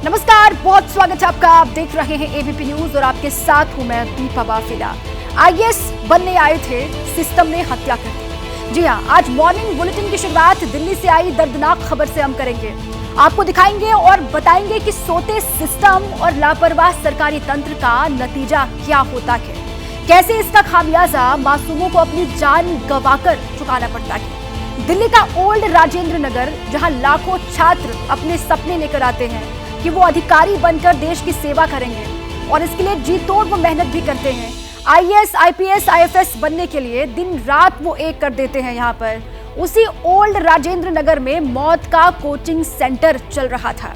नमस्कार, बहुत स्वागत है आपका। आप देख रहे हैं एबीपी न्यूज और आपके साथ हूं मैं दीपा बाफिला। आईएएस बनने आए थे, सिस्टम ने हत्या कर दी। जी हां, आज मॉर्निंग बुलेटिन की शुरुआत दिल्ली से आई दर्दनाक खबर से हम करेंगे। आपको दिखाएंगे और बताएंगे कि सोते सिस्टम और लापरवाह सरकारी तंत्र का नतीजा क्या होता है, कैसे इसका खामियाजा मासूमों को अपनी जान गंवाकर चुकाना पड़ता है। दिल्ली का ओल्ड राजेंद्र नगर, जहां लाखों छात्र अपने सपने लेकर आते हैं कि वो अधिकारी बनकर देश की सेवा करेंगे और इसके लिए जी तोड़ वो मेहनत भी करते हैं। आईएएस, आईपीएस, आईएफएस बनने के लिए दिन रात वो एक कर देते हैं। यहाँ पर उसी ओल्ड राजेंद्र नगर में मौत का कोचिंग सेंटर चल रहा था।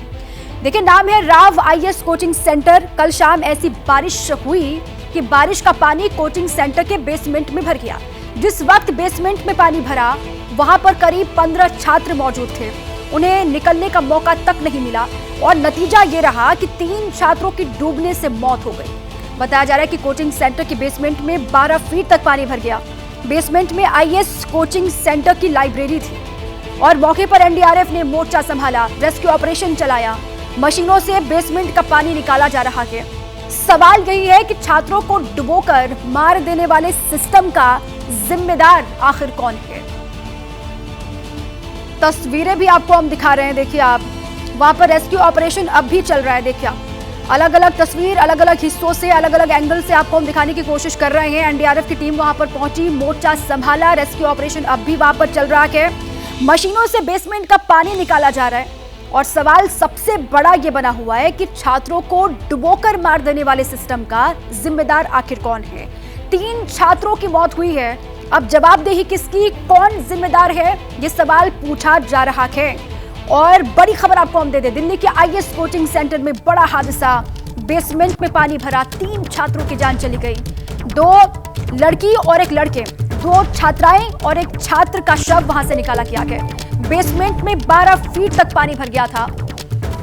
देखिए, नाम है राव आईएएस कोचिंग सेंटर। कल शाम ऐसी बारिश हुई कि बारिश का पानी कोचिंग सेंटर के बेसमेंट में भर गया। जिस वक्त बेसमेंट में पानी भरा, वहां पर करीब 15 छात्र मौजूद थे। उन्हें निकलने का मौका तक नहीं मिला और नतीजा ये रहा कि 3 छात्रों की डूबने से मौत हो गई। बताया जा रहा है कि कोचिंग सेंटर के बेसमेंट में 12 फीट तक पानी भर गया। बेसमेंट में आईएएस कोचिंग सेंटर की लाइब्रेरी थी और मौके पर एनडीआरएफ ने मोर्चा संभाला, रेस्क्यू ऑपरेशन चलाया। मशीनों से बेसमेंट का पानी निकाला जा रहा है। सवाल यही है कि छात्रों को डुबोकर मार देने वाले सिस्टम का जिम्मेदार आखिर कौन है। तस्वीरें भी आपको हम दिखा रहे हैं। देखिए, आप वहां पर रेस्क्यू ऑपरेशन अब भी चल रहा है। देखिए, अलग अलग तस्वीर, अलग अलग हिस्सों से, अलग अलग एंगल से आपको हम दिखाने की कोशिश कर रहे हैं। एनडीआरएफ की टीम वहां पर पहुंची, मोर्चा संभाला, रेस्क्यू ऑपरेशन अब भी वहां पर चल रहा है। मशीनों से बेसमेंट का पानी निकाला जा रहा है और सवाल सबसे बड़ा ये बना हुआ है कि छात्रों को डुबोकर मार देने वाले सिस्टम का जिम्मेदार आखिर कौन है। 3 छात्रों की मौत हुई है। अब जवाबदेही किसकी, कौन जिम्मेदार है, ये सवाल पूछा जा रहा है। और बड़ी खबर आपको हम दे दें, दिल्ली के आईएएस कोचिंग सेंटर में बड़ा हादसा। बेसमेंट में पानी भरा, 3 छात्रों की जान चली गई। 2 लड़की और 1 लड़के, 2 छात्राएं और 1 छात्र का शव वहां से निकाला गया है। बेसमेंट में 12 फीट तक पानी भर गया था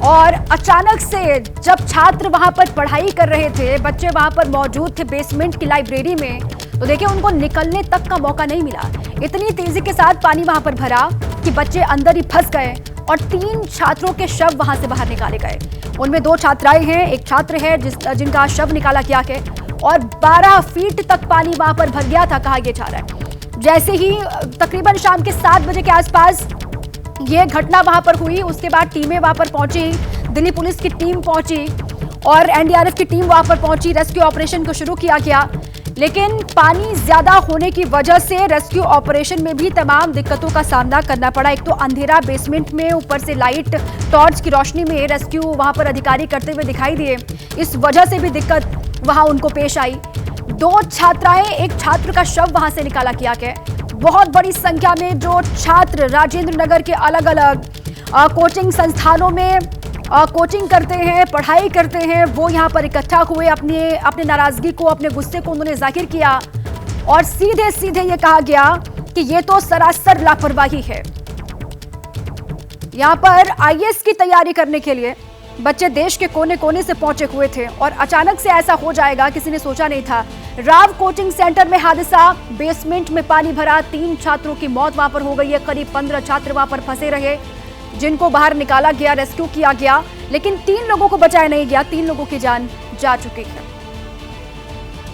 और अचानक से जब छात्र वहां पर पढ़ाई कर रहे थे, बच्चे वहां पर मौजूद थे बेसमेंट की लाइब्रेरी में, तो देखिए उनको निकलने तक का मौका नहीं मिला। इतनी तेजी के साथ पानी वहां पर भरा कि बच्चे अंदर ही फंस गए और 3 छात्रों के शव वहां से बाहर निकाले गए। उनमें 2 छात्राएं हैं, 1 छात्र है जिनका शव निकाला गया है और 12 फीट तक पानी वहां पर भर गया था, कहा यह जा रहा है। जैसे ही तकरीबन शाम के 7 बजे के आसपास ये घटना वहां पर हुई, उसके बाद टीमें वहां पर पहुंची, दिल्ली पुलिस की टीम पहुंची और एनडीआरएफ की टीम वहां पर पहुंची। रेस्क्यू ऑपरेशन को शुरू किया गया, लेकिन पानी ज्यादा होने की वजह से रेस्क्यू ऑपरेशन में भी तमाम दिक्कतों का सामना करना पड़ा। एक तो अंधेरा बेसमेंट में, ऊपर से लाइट टॉर्च की रोशनी में रेस्क्यू वहां पर अधिकारी करते हुए दिखाई दिए, इस वजह से भी दिक्कत वहां उनको पेश आई। 2 छात्राएं, 1 छात्र का शव वहां से निकाला गया है। बहुत बड़ी संख्या में जो छात्र राजेंद्र नगर के अलग अलग कोचिंग संस्थानों में कोचिंग करते हैं, पढ़ाई करते हैं, वो यहाँ पर इकट्ठा हुए। अपने नाराजगी को, अपने गुस्से को उन्होंने जाहिर किया और सीधे सीधे ये कहा गया कि ये तो सरासर लापरवाही है। यहाँ पर आईएएस की तैयारी करने के लिए बच्चे देश के कोने कोने से पहुंचे हुए थे और अचानक से ऐसा हो जाएगा किसी ने सोचा नहीं था। राव कोचिंग सेंटर में हादसा, बेसमेंट में पानी भरा, 3 छात्रों की मौत वहां पर हो गई है। करीब 15 छात्र वहां पर फंसे रहे, जिनको बाहर निकाला गया, रेस्क्यू किया गया, लेकिन 3 लोगों को बचाया नहीं गया। 3 लोगों की जान जा चुकी है।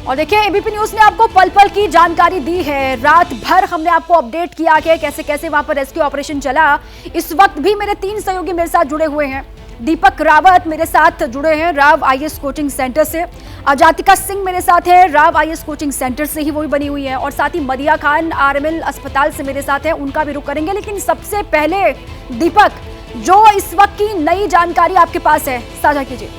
और देखिए, एबीपी न्यूज ने आपको पल पल की जानकारी दी है। रात भर हमने आपको अपडेट किया है कैसे कैसे वहां पर रेस्क्यू ऑपरेशन चला। इस वक्त भी मेरे 3 सहयोगी मेरे साथ जुड़े हुए हैं। दीपक रावत मेरे साथ जुड़े हैं राव आईएएस कोचिंग सेंटर से, अजातिका सिंह मेरे साथ है, राव आईएएस कोचिंग सेंटर से ही वो भी बनी हुई है, और साथ ही मदिया खान आरएमएल अस्पताल से मेरे साथ है, उनका भी रुख करेंगे। लेकिन सबसे पहले दीपक, जो इस वक्त की नई जानकारी आपके पास है, साझा कीजिए।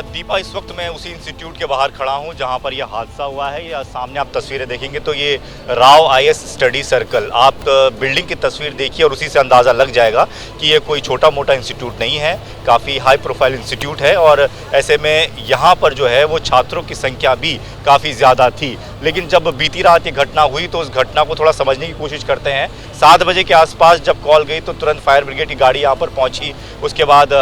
दीपा, इस वक्त मैं उसी इंस्टीट्यूट के बाहर खड़ा हूं जहां पर यह हादसा हुआ है। या सामने आप तस्वीरें देखेंगे तो ये राव आईएएस स्टडी सर्कल, आप बिल्डिंग की तस्वीर देखिए और उसी से अंदाज़ा लग जाएगा कि ये कोई छोटा मोटा इंस्टीट्यूट नहीं है, काफ़ी हाई प्रोफाइल इंस्टीट्यूट है। और ऐसे में यहाँ पर जो है वो छात्रों की संख्या भी काफ़ी ज़्यादा थी। लेकिन जब बीती रात ये घटना हुई तो उस घटना को थोड़ा समझने की कोशिश करते हैं। 7 बजे के आसपास जब कॉल गई तो तुरंत फायर ब्रिगेड की गाड़ी यहाँ पर पहुँची। उसके बाद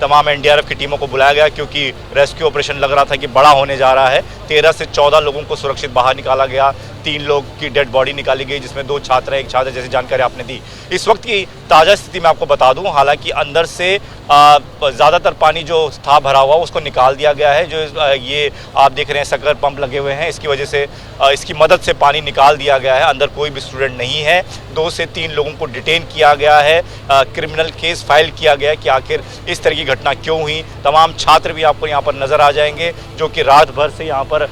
तमाम एनडीआरएफ की टीमों को बुलाया गया क्योंकि रेस्क्यू ऑपरेशन लग रहा था कि बड़ा होने जा रहा है। 13 से 14 लोगों को सुरक्षित बाहर निकाला गया। 3 लोग की डेड बॉडी निकाली गई, जिसमें 2 छात्र हैं, 1 छात्र, जैसी जानकारी आपने दी। इस वक्त की ताज़ा स्थिति मैं आपको बता दूं, हालांकि अंदर से ज़्यादातर पानी जो था भरा हुआ उसको निकाल दिया गया है। जो ये आप देख रहे हैं शक्कर पंप लगे हुए हैं, इसकी वजह से इसकी मदद से पानी निकाल दिया गया है। अंदर कोई भी स्टूडेंट नहीं है। 2 से 3 लोगों को डिटेन किया गया है। क्रिमिनल केस फाइल किया गया है कि आखिर इस तरह की घटना क्यों हुई। तमाम छात्र भी आपको यहाँ पर नजर आ जाएंगे, जो कि रात भर से यहाँ पर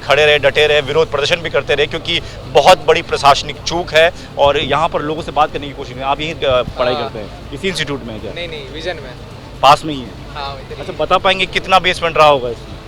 खड़े रहे, डटे रहे, विरोध प्रदर्शन भी करते रहे, क्योंकि बहुत बड़ी प्रशासनिक चूक है। और यहाँ पर लोगों से बात करने की कोशिश, आप यहीं पढ़ाई करते हैं इसी इंस्टीट्यूट में? क्या नहीं, विजन में पास में ही है? हाँ। अच्छा, बता पाएंगे कितना बेसमेंट रहा होगा इसमें?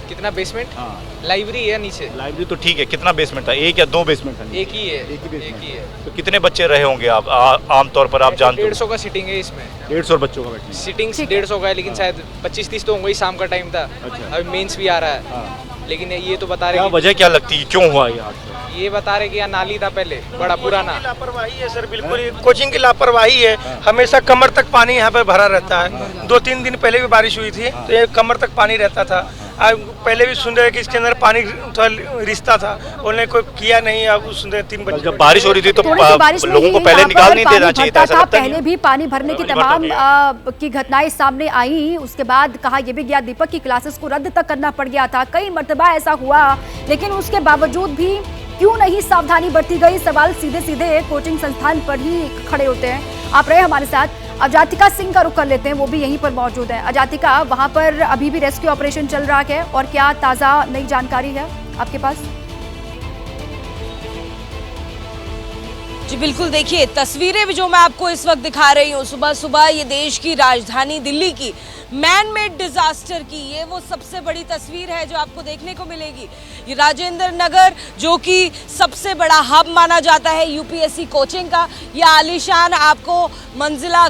कितना बेसमेंट? हाँ, लाइब्रेरी है नीचे। लाइब्रेरी तो ठीक है, कितना बेसमेंट था? 1 या 2 बेसमेंट था? एक ही है। एक ही है। तो कितने बच्चे रहे होंगे आप आमतौर पर, आप जानते हो? 150 का सीटिंग है इसमें। 150 बच्चों का बैठने? सीटिंग 150 का है, लेकिन शायद 25-30 तो होंगे। शाम का टाइम था। अच्छा। अभी मेंस भी आ रहा है। हाँ। लेकिन ये तो बता रहे क्या वजह क्या लगती है, क्यों हुआ ये हादसा? ये बता रहे कि यहाँ नाली था पहले, बड़ा पुराना। लापरवाही है सर, बिल्कुल कोचिंग की लापरवाही है। हमेशा कमर तक पानी यहाँ पे भरा रहता है। 2-3 दिन पहले भी बारिश हुई थी तो ये कमर तक पानी रहता था। अब पहले भी सुन रहे कि इसके अंदर पानी थोड़ा रिश्ता था, उन्होंने कोई किया नहीं। अब सुन रहे 3 बजे जब बारिश हो रही थी तो बारिश लोगों को पहले निकाल नहीं देना चाहिए था? पहले भी पानी भरने की तमाम की घटनाएं सामने आई। उसके बाद कहा यह भी गया दीपक की क्लासेस को रद्द तक करना पड़ गया था। कई मर्तबा ऐसा हुआ, लेकिन उसके बावजूद भी क्यों नहीं सावधानी बरती गई? सवाल सीधे सीधे कोचिंग संस्थान पर ही खड़े होते हैं। आप रहे हमारे साथ। अजातिका सिंह का रुख कर लेते हैं, वो भी यहीं पर मौजूद है। अजातिका, वहां पर अभी भी रेस्क्यू ऑपरेशन चल रहा है और क्या ताजा नई जानकारी है आपके पास? जी बिल्कुल, देखिए तस्वीरें भी जो मैं आपको इस वक्त दिखा रही हूँ, सुबह सुबह ये देश की राजधानी दिल्ली की मैन मेड डिजास्टर की ये वो सबसे बड़ी तस्वीर है जो आपको देखने को मिलेगी। ये राजेंद्र नगर, जो कि सबसे बड़ा हब माना जाता है यूपीएससी कोचिंग का, यह आलीशान आपको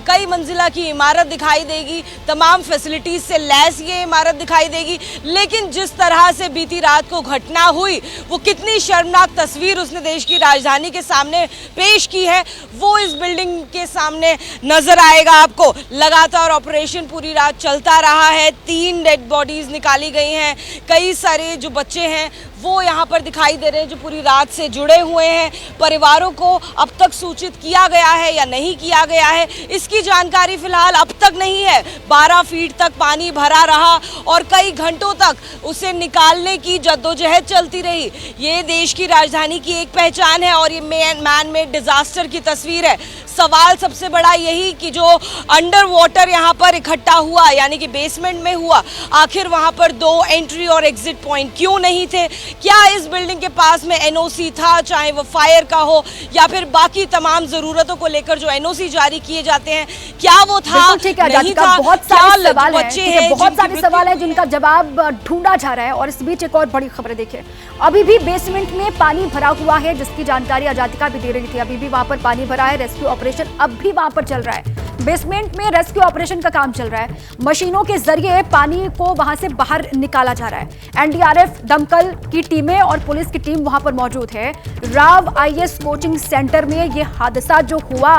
कई मंजिला की इमारत दिखाई देगी। तमाम फैसिलिटीज से लैस ये इमारत दिखाई देगी। लेकिन जिस तरह से बीती रात को घटना हुई, वो कितनी शर्मनाक तस्वीर उसने देश की राजधानी के सामने पेश की है, वो इस बिल्डिंग के सामने नजर आएगा आपको। लगातार ऑपरेशन पूरी रात चलता रहा है। 3 डेड बॉडीज निकाली गई हैं। कई सारे जो बच्चे हैं वो यहाँ पर दिखाई दे रहे हैं जो पूरी रात से जुड़े हुए हैं। परिवारों को अब तक सूचित किया गया है या नहीं किया गया है, इसकी जानकारी फिलहाल अब तक नहीं है। 12 फीट तक पानी भरा रहा और कई घंटों तक उसे निकालने की जद्दोजहद चलती रही। ये देश की राजधानी की एक पहचान है और ये मैन मेड डिजास्टर की तस्वीर है। सवाल सबसे बड़ा यही कि जो अंडर वाटर यहाँ पर इकट्ठा हुआ, यानी कि बेसमेंट में हुआ, आखिर वहाँ पर 2 एंट्री और एग्जिट पॉइंट क्यों नहीं थे? क्या इस बिल्डिंग के पास में एनओसी था, चाहे वो फायर का हो या फिर बाकी तमाम जरूरतों को लेकर जो एनओसी जारी किए जाते हैं, क्या वो था, नहीं था? बहुत सारे सवाल हैं, बहुत सारे सवाल हैं जिनका जवाब ढूंढा जा रहा है। और इस बीच एक और बड़ी खबर देखिए, अभी भी बेसमेंट में पानी भरा हुआ है, जिसकी जानकारी अजातिका भी दे रही थी। अभी भी वहां पर पानी भरा है। रेस्क्यू ऑपरेशन अब भी वहां पर चल रहा है। बेसमेंट में रेस्क्यू ऑपरेशन का काम चल रहा है। मशीनों के जरिए पानी को वहां से बाहर निकाला जा रहा है। एनडीआरएफ, दमकल की टीमें और पुलिस की टीम वहां पर मौजूद है। राव आईएएस कोचिंग सेंटर में यह हादसा जो हुआ,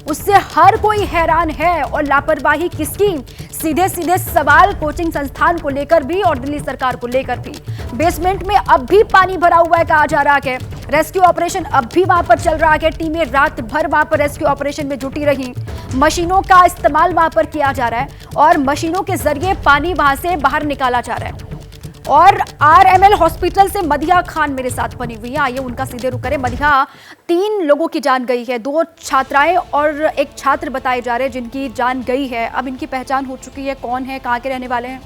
उससे हर कोई हैरान है। और लापरवाही किसकी? सीधे सीधे सवाल कोचिंग संस्थान को लेकर भी और दिल्ली सरकार को लेकर भी। बेसमेंट में अब भी पानी भरा हुआ है, कहा जा रहा है। रेस्क्यू ऑपरेशन अब भी वहां पर चल रहा है। टीमें रात भर वहां पर रेस्क्यू ऑपरेशन में जुटी रही। मशीनों का इस्तेमाल वहां पर किया जा रहा है और मशीनों के जरिए पानी वहां से बाहर निकाला जा रहा है। और आरएमएल हॉस्पिटल से मदिहा खान मेरे साथ बनी हुई है, आइए उनका सीधे रुख करें। मदिहा, 3 लोगों की जान गई है, 2 छात्राएं और एक छात्र बताए जा रहे हैं जिनकी जान गई है। अब इनकी पहचान हो चुकी है, कौन है, कहाँ के रहने वाले हैं?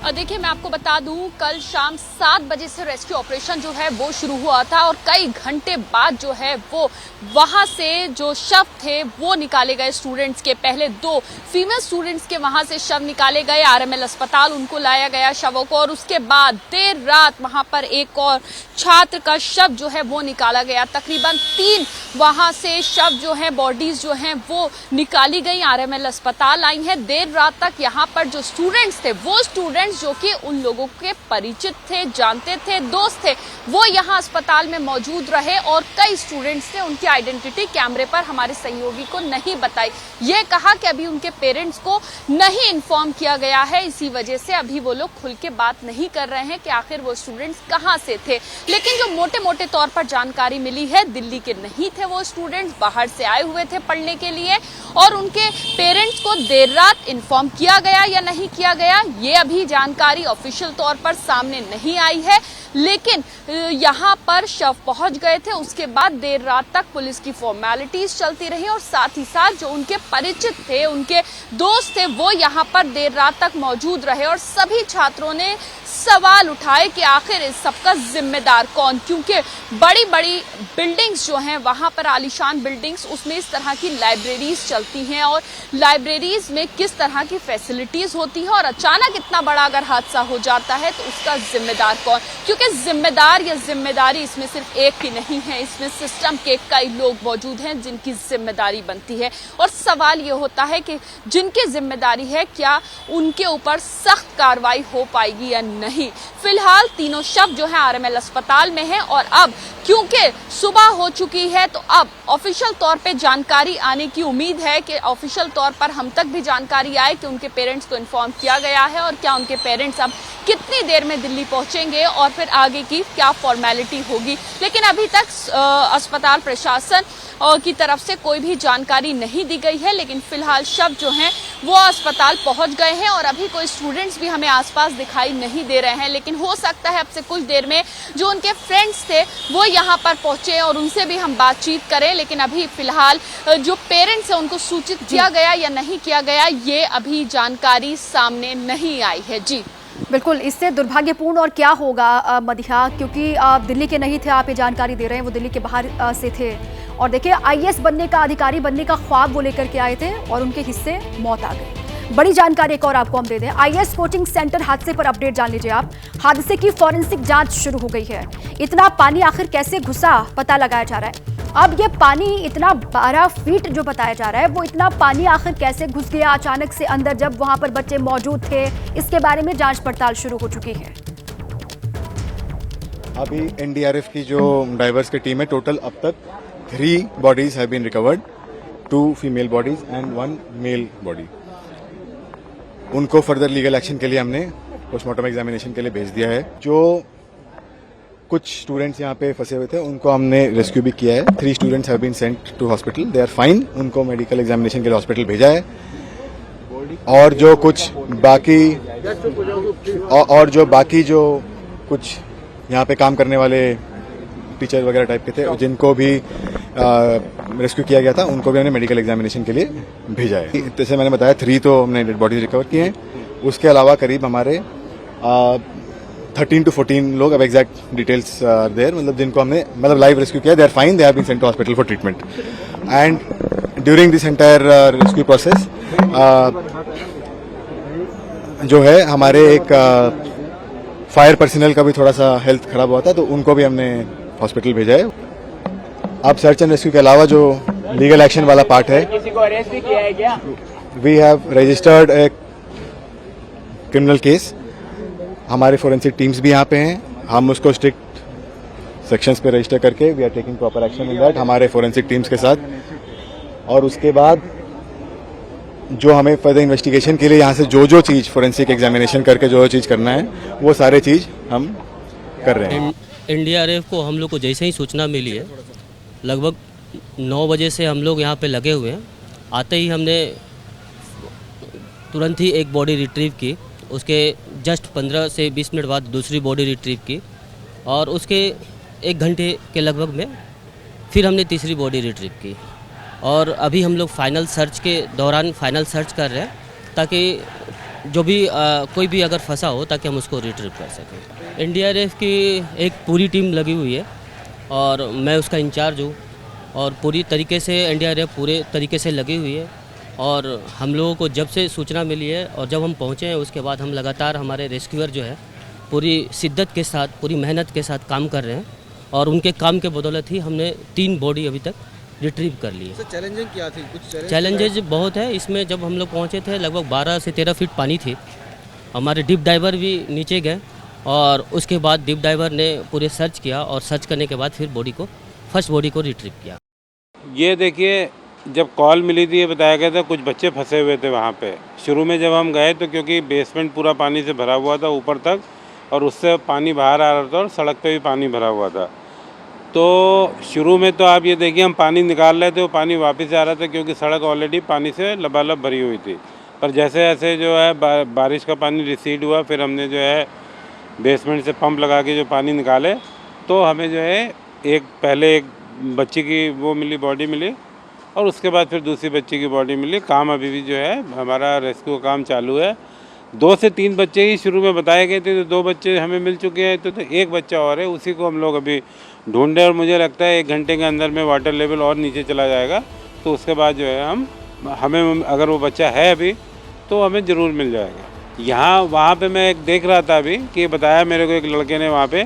देखिए, मैं आपको बता दूं, कल शाम 7 बजे से रेस्क्यू ऑपरेशन जो है वो शुरू हुआ था और कई घंटे बाद जो है वो वहां से जो शव थे वो निकाले गए स्टूडेंट्स के। पहले 2 फीमेल स्टूडेंट्स के वहां से शव निकाले गए, आरएमएल अस्पताल उनको लाया गया शवों को, और उसके बाद देर रात वहां पर एक और छात्र का शव जो है वो निकाला गया। तकरीबन 3 वहां से शव जो है, बॉडीज जो हैं वो निकाली गई, आरएमएल अस्पताल आई है। देर रात तक यहाँ पर जो स्टूडेंट्स थे वो स्टूडेंट्स स्टूडेंट्स जो कि उन लोगों के परिचित थे, जानते थे, दोस्त थे, वो यहाँ अस्पताल में मौजूद रहे और कई स्टूडेंट्स ने उनकी आइडेंटिटी कैमरे पर हमारे सहयोगी को नहीं बताई। ये कहा कि अभी उनके पेरेंट्स को नहीं इन्फॉर्म किया गया है, इसी वजह से अभी वो लोग खुल के बात नहीं कर रहे हैं कि आखिर वो स्टूडेंट्स कहाँ से थे। लेकिन जो मोटे मोटे तौर पर जानकारी मिली है, दिल्ली के नहीं थे वो स्टूडेंट्स, बाहर से आए हुए थे पढ़ने के लिए और उनके पेरेंट्स को देर रात इन्फॉर्म किया गया या नहीं किया गया, ये अभी जानकारी ऑफिशियल तौर पर सामने नहीं आई है। लेकिन यहाँ पर शव पहुंच गए थे, उसके बाद देर रात तक पुलिस की फॉर्मेलिटीज चलती रही और साथ ही साथ जो उनके परिचित थे, उनके दोस्त थे, वो यहाँ पर देर रात तक मौजूद रहे और सभी छात्रों ने सवाल उठाए कि आखिर इस सबका जिम्मेदार कौन, क्योंकि बड़ी बड़ी बिल्डिंग्स जो हैं वहां पर, आलीशान बिल्डिंग्स, उसमें इस तरह की लाइब्रेरीज चलती हैं और लाइब्रेरीज में किस तरह की फैसिलिटीज होती है और अचानक इतना बड़ा अगर हादसा हो जाता है तो उसका जिम्मेदार कौन, क्योंकि जिम्मेदार या जिम्मेदारी इसमें सिर्फ एक ही नहीं है, इसमें सिस्टम के कई लोग मौजूद हैं जिनकी जिम्मेदारी बनती है। और सवाल ये होता है कि जिनकी जिम्मेदारी है, क्या उनके ऊपर सख्त कार्रवाई हो पाएगी या नहीं। फिलहाल तीनों शव जो है आरएमएल अस्पताल में है और अब क्योंकि सुबह हो चुकी है तो अब ऑफिशियल तौर पे जानकारी आने की उम्मीद है कि ऑफिशियल तौर पर हम तक भी जानकारी आए कि उनके पेरेंट्स को इन्फॉर्म किया गया है और क्या उनके पेरेंट्स अब कितनी देर में दिल्ली पहुंचेंगे और फिर आगे की क्या फॉर्मेलिटी होगी। लेकिन अभी तक अस्पताल प्रशासन की तरफ से कोई भी जानकारी नहीं दी गई है, लेकिन फिलहाल शव जो हैं वो अस्पताल पहुंच गए हैं और अभी कोई स्टूडेंट्स भी हमें आसपास दिखाई नहीं दे रहे हैं। लेकिन हो सकता है अब से कुछ देर में जो उनके फ्रेंड्स थे वो यहाँ पर पहुंचे और उनसे भी हम बातचीत करें, लेकिन अभी फिलहाल जो पेरेंट्स हैं उनको सूचित किया गया या नहीं किया गया, ये अभी जानकारी सामने नहीं आई है। जी बिल्कुल, इससे दुर्भाग्यपूर्ण और क्या होगा मदिहा, क्योंकि आप दिल्ली के नहीं थे, आप ये जानकारी दे रहे हैं, वो दिल्ली के बाहर से थे और देखिए आईएएस बनने का, अधिकारी बनने का ख्वाब वो लेकर के आए थे और उनके हिस्से मौत आ गई। बड़ी जानकारी एक और आपको हम दे दें, आईएएस कोचिंग सेंटर हादसे पर अपडेट जान लीजिए आप। हादसे की फॉरेंसिक जांच शुरू हो गई है। इतना पानी आखिर कैसे घुसा पता लगाया जा रहा है। अब ये पानी इतना 12 फीट जो बताया जा रहा है, वो इतना पानी आखिर कैसे घुस गया अचानक से अंदर जब वहां पर बच्चे मौजूद थे, इसके बारे में जांच पड़ताल शुरू हो चुकी है। अभी एनडीआरएफ की जो डाइवर्स की टीम है, टोटल अब तक 3 bodies have been recovered, 2 female bodies and 1 male body. उनको फर्दर लीगल एक्शन के लिए हमने पोस्टमार्टम एग्जामिनेशन के लिए भेज दिया है। जो कुछ स्टूडेंट्स यहाँ पे फंसे हुए थे उनको हमने रेस्क्यू भी किया है। 3 students have been sent to hospital, they are fine. उनको मेडिकल एग्जामिनेशन के लिए हॉस्पिटल भेजा है। और जो कुछ बाकी जो कुछ यहाँ पे काम करने वाले टीचर वगैरह टाइप के थे, जिनको भी रेस्क्यू किया गया था, उनको भी हमने मेडिकल एग्जामिनेशन के लिए भेजा है। जैसे मैंने बताया 3 तो हमने डेड बॉडीज रिकवर किए हैं। उसके अलावा करीब हमारे 13 to 14 लोग, अब एग्जैक्ट डिटेल्स आर देयर, मतलब जिनको हमने लाइव रेस्क्यू किया, they are fine, they have been sent to hospital for treatment. And during this entire rescue process जो है हमारे एक फायर पर्सनल का भी थोड़ा सा हेल्थ खराब हुआ था, तो उनको भी हमने हॉस्पिटल भेजा है। अब सर्च एंड रेस्क्यू के अलावा जो लीगल एक्शन वाला पार्ट है, किसी को अरेस्ट भी किया है क्या? We have registered a criminal case. हमारे फोरेंसिक टीम्स भी यहाँ पे हैं। हम उसको स्ट्रिक्ट सेक्शंस पे रजिस्टर करके we are taking proper action in that, हमारे फोरेंसिक टीम्स के साथ। और उसके बाद जो हमें फर्दर इन्वेस्टिगेशन के लिए यहाँ से जो चीज़ फोरेंसिक एग्जामिनेशन करके जो चीज़ करना है, वो सारे चीज़ हम कर रहे हैं। एनडीआरएफ को हम लोग को जैसे ही सूचना मिली है, लगभग 9 बजे से हम लोग यहाँ पे लगे हुए हैं। आते ही हमने तुरंत ही एक बॉडी रिट्रीव की, उसके जस्ट 15 से 20 मिनट बाद दूसरी बॉडी रिट्रीव की और उसके 1 घंटे के लगभग में फिर हमने तीसरी बॉडी रिट्रीव की। और अभी हम लोग फाइनल सर्च के दौरान फाइनल सर्च कर रहे हैं, ताकि जो भी कोई भी अगर फंसा हो ताकि हम उसको रिट्रीव कर सकें। एनडीआरएफ की एक पूरी टीम लगी हुई है और मैं उसका इंचार्ज हूँ और पूरी तरीके से एनडीआरएफ पूरे तरीके से लगी हुई है। और हम लोगों को जब से सूचना मिली है और जब हम पहुँचे हैं, उसके बाद हम लगातार हमारे रेस्क्यूअर जो है पूरी शिद्दत के साथ, पूरी मेहनत के साथ काम कर रहे हैं और उनके काम के बदौलत ही हमने 3 बॉडी अभी तक रिट्रीव कर ली है। चैलेंजिंग क्या थी? कुछ चैलेंजेज बहुत है इसमें। जब हम लोग पहुँचे थे लगभग 12 से 13 फीट पानी थी हमारे डिप डाइवर भी नीचे गए और उसके बाद डिप डाइवर ने पूरे सर्च किया और सर्च करने के बाद फिर फर्स्ट बॉडी को रिट्रीव किया। ये देखिए, जब कॉल मिली थी ये बताया गया था कुछ बच्चे फंसे हुए थे वहाँ पे। शुरू में जब हम गए तो क्योंकि बेसमेंट पूरा पानी से भरा हुआ था ऊपर तक और उससे पानी बाहर आ रहा था और सड़क पे भी पानी भरा हुआ था। तो शुरू में तो आप ये देखिए हम पानी निकाल रहे थे, वो पानी वापस आ रहा था क्योंकि सड़क ऑलरेडी पानी से लबालब भरी हुई थी। पर जैसे जैसे जो है बारिश का पानी रिसीड हुआ, फिर हमने जो है बेसमेंट से पंप लगा के जो पानी निकाले तो हमें जो है पहले एक बच्ची की वो मिली, बॉडी मिली और उसके बाद फिर दूसरी बच्ची की बॉडी मिली। काम अभी भी जो है हमारा रेस्क्यू का काम चालू है। 2 से 3 बच्चे ही शुरू में बताए गए थे, तो 2 बच्चे हमें मिल चुके हैं, तो एक बच्चा और है, उसी को हम लोग अभी ढूंढ रहे हैं और मुझे लगता है 1 घंटे के अंदर में वाटर लेवल और नीचे चला जाएगा। तो उसके बाद जो है हमें अगर वो बच्चा है अभी तो हमें ज़रूर मिल जाएगा। वहाँ पे मैं एक देख रहा था अभी कि बताया मेरे को एक लड़के ने वहाँ पे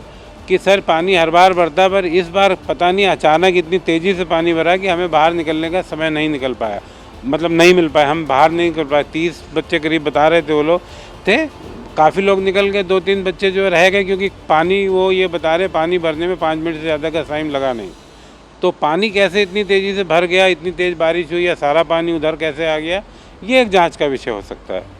कि सर पानी हर बार बढ़ता है, पर इस बार पता नहीं अचानक इतनी तेज़ी से पानी भरा कि हमें बाहर निकलने का समय नहीं निकल पाया, मतलब नहीं मिल पाया, हम बाहर नहीं निकल पाए। 30 बच्चे करीब बता रहे थे वो लोग थे, काफ़ी लोग निकल गए, 2-3 बच्चे जो रह गए क्योंकि पानी वो ये बता रहे पानी भरने में 5 मिनट से ज़्यादा का टाइम लगा नहीं। तो पानी कैसे इतनी तेज़ी से भर गया, इतनी तेज़ बारिश हुई या सारा पानी उधर कैसे आ गया, ये एक जाँच का विषय हो सकता है।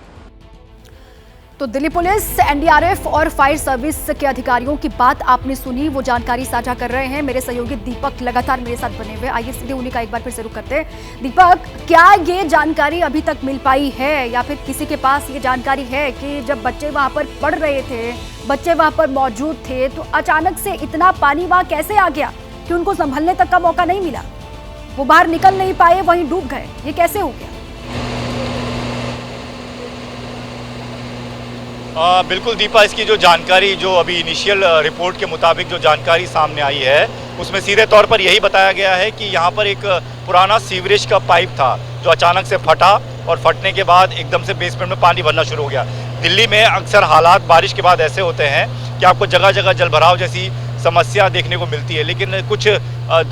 तो दिल्ली पुलिस, एनडीआरएफ और फायर सर्विस के अधिकारियों की बात आपने सुनी, वो जानकारी साझा कर रहे हैं मेरे सहयोगी दीपक लगातार मेरे साथ बने हुए। आइए सीधे उन्हीं का एक बार फिर से रुख करते हैं। दीपक, क्या ये जानकारी अभी तक मिल पाई है या फिर किसी के पास ये जानकारी है कि जब बच्चे वहां पर पढ़ रहे थे, बच्चे वहां पर मौजूद थे, तो अचानक से इतना पानी वहां कैसे आ गया कि उनको संभलने तक का मौका नहीं मिला, वो बाहर निकल नहीं पाए, वहीं डूब गए, ये कैसे हो गया? बिल्कुल दीपा, इसकी जो जानकारी जो अभी इनिशियल रिपोर्ट के मुताबिक जो जानकारी सामने आई है उसमें सीधे तौर पर यही बताया गया है कि यहाँ पर एक पुराना सीवरेज का पाइप था जो अचानक से फटा और फटने के बाद एकदम से बेसमेंट में पानी भरना शुरू हो गया। दिल्ली में अक्सर हालात बारिश के बाद ऐसे होते हैं कि आपको जगह जगह जलभराव जैसी समस्या देखने को मिलती है, लेकिन कुछ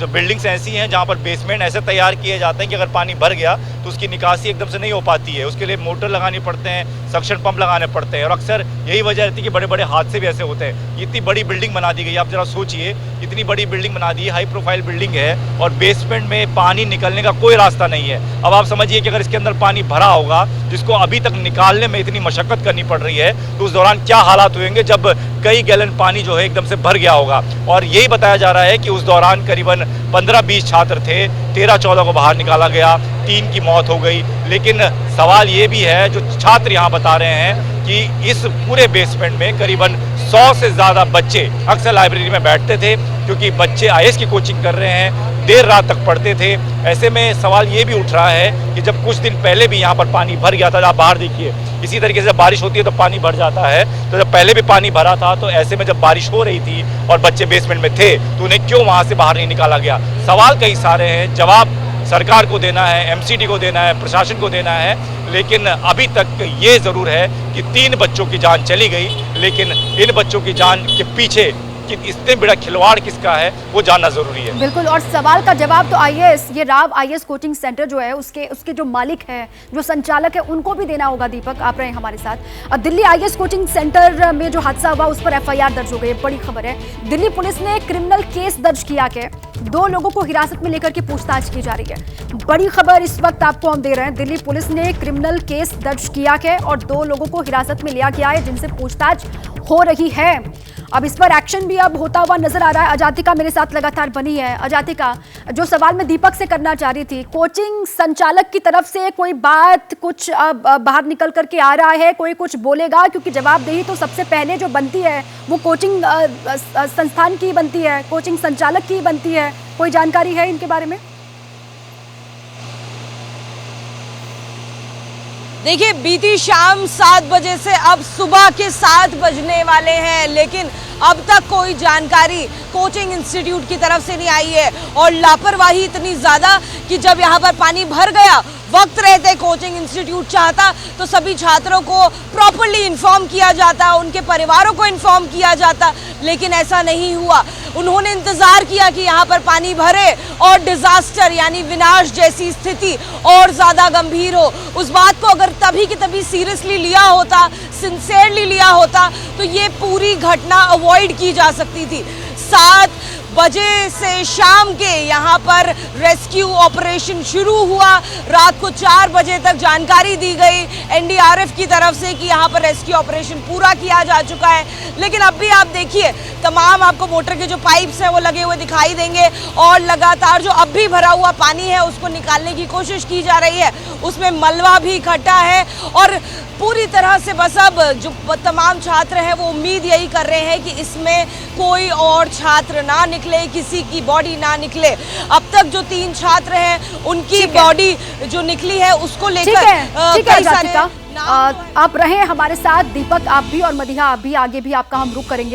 बिल्डिंग्स ऐसी हैं जहाँ पर बेसमेंट ऐसे तैयार किए जाते हैं कि अगर पानी भर गया तो उसकी निकासी एकदम से नहीं हो पाती है, उसके लिए मोटर लगानी पड़ते हैं, सक्शन पंप लगाने पड़ते हैं और अक्सर यही वजह रहती है कि बड़े बड़े हादसे भी ऐसे होते हैं। इतनी बड़ी बिल्डिंग बना दी गई, आप जरा सोचिए, इतनी बड़ी बिल्डिंग बना दी है, हाई प्रोफाइल बिल्डिंग है और बेसमेंट में पानी निकलने का कोई रास्ता नहीं है। अब आप समझिए कि अगर इसके अंदर पानी भरा होगा जिसको अभी तक निकालने में इतनी मशक्कत करनी पड़ रही है, तो उस दौरान क्या हालात हुएंगे जब कई गैलन पानी जो है एकदम से भर गया होगा। और यही बताया जा रहा है कि उस दौरान करीबन 15-20 छात्र थे, 13-14 को बाहर निकाला गया, 3 की मौत हो गई। लेकिन सवाल ये भी है, जो छात्र यहाँ बता रहे हैं कि इस पूरे बेसमेंट में करीबन 100 से ज़्यादा बच्चे अक्सर लाइब्रेरी में बैठते थे क्योंकि बच्चे आईएएस की कोचिंग कर रहे हैं, देर रात तक पढ़ते थे। ऐसे में सवाल ये भी उठ रहा है कि जब कुछ दिन पहले भी यहाँ पर पानी भर गया था, आप बाहर देखिए, इसी तरीके से जब बारिश होती है तो पानी भर जाता है, तो जब पहले भी पानी भरा था तो ऐसे में जब बारिश हो रही थी और बच्चे बेसमेंट में थे तो उन्हें क्यों वहाँ से बाहर नहीं निकाला गया। सवाल कई सारे हैं, जवाब सरकार को देना है, एमसीडी को देना है, प्रशासन को देना है, लेकिन अभी तक ये ज़रूर है कि 3 बच्चों की जान चली गई, लेकिन इन बच्चों की जान के पीछे कि इतने बड़ा खिलवाड़ किसका है वो जानना जरूरी है। बिल्कुल, और सवाल का जवाब तो आईएएस, ये राव आईएएस कोचिंग सेंटर जो है उसके जो मालिक हैं, जो संचालक है, उनको भी देना होगा। दीपक, आप रहे हमारे साथ। दिल्ली आईएएस कोचिंग सेंटर में जो हादसा हुआ उस पर एफआईआर दर्ज हो गई, बड़ी खबर है। दिल्ली पुलिस ने क्रिमिनल केस दर्ज किया है, 2 लोगों को हिरासत में लेकर के पूछताछ की जा रही है। बड़ी खबर इस वक्त आपको हम दे रहे हैं, दिल्ली पुलिस ने क्रिमिनल केस दर्ज किया है और 2 लोगों को हिरासत में लिया गया है जिनसे पूछताछ हो रही है। अब इस पर एक्शन भी अब होता हुआ नजर आ रहा है। अजातिका मेरे साथ लगातार बनी है। अजातिका, जो सवाल मैं दीपक से करना चाह रही थी, कोचिंग संचालक की तरफ से कोई बात कुछ अब बाहर निकल करके आ रहा है, कोई कुछ बोलेगा? क्योंकि जवाबदेही तो सबसे पहले जो बनती है वो कोचिंग संस्थान की बनती है, कोचिंग संचालक की बनती है। कोई जानकारी है इनके बारे में? देखिए, बीती शाम 7 बजे से अब सुबह के 7 बजने वाले हैं, लेकिन अब तक कोई जानकारी कोचिंग इंस्टीट्यूट की तरफ से नहीं आई है और लापरवाही इतनी ज़्यादा कि जब यहाँ पर पानी भर गया वक्त रहते कोचिंग इंस्टीट्यूट चाहता तो सभी छात्रों को प्रॉपर्ली इन्फॉर्म किया जाता, उनके परिवारों को इन्फॉर्म किया जाता, लेकिन ऐसा नहीं हुआ। उन्होंने इंतजार किया कि यहाँ पर पानी भरे और डिजास्टर यानी विनाश जैसी स्थिति और ज्यादा गंभीर हो। उस बात को अगर तभी की तभी सीरियसली लिया होता, सिंसियरली लिया होता, तो ये पूरी घटना अवॉइड की जा सकती थी। 7 बजे से शाम के यहाँ पर रेस्क्यू ऑपरेशन शुरू हुआ। रात को 4 बजे तक जानकारी दी गई एनडीआरएफ की तरफ से कि यहाँ पर रेस्क्यू ऑपरेशन पूरा किया जा चुका है, लेकिन अब भी आप देखिए तमाम आपको मोटर के जो पाइप्स हैं वो लगे हुए दिखाई देंगे और लगातार जो अब भी भरा हुआ पानी है उसको निकालने की कोशिश की जा रही है। उसमें मलबा भी इकट्ठा है और पूरी तरह से बस अब जो तमाम छात्र हैं वो उम्मीद यही कर रहे हैं कि इसमें कोई और छात्र ना निकले, किसी की बॉडी ना निकले। अब तक जो 3 छात्र हैं उनकी बॉडी जो निकली है उसको लेकर कई सारे आप रहे हमारे साथ। दीपक आप भी और मदीहा आप भी, आगे भी आपका हम रुख करेंगे।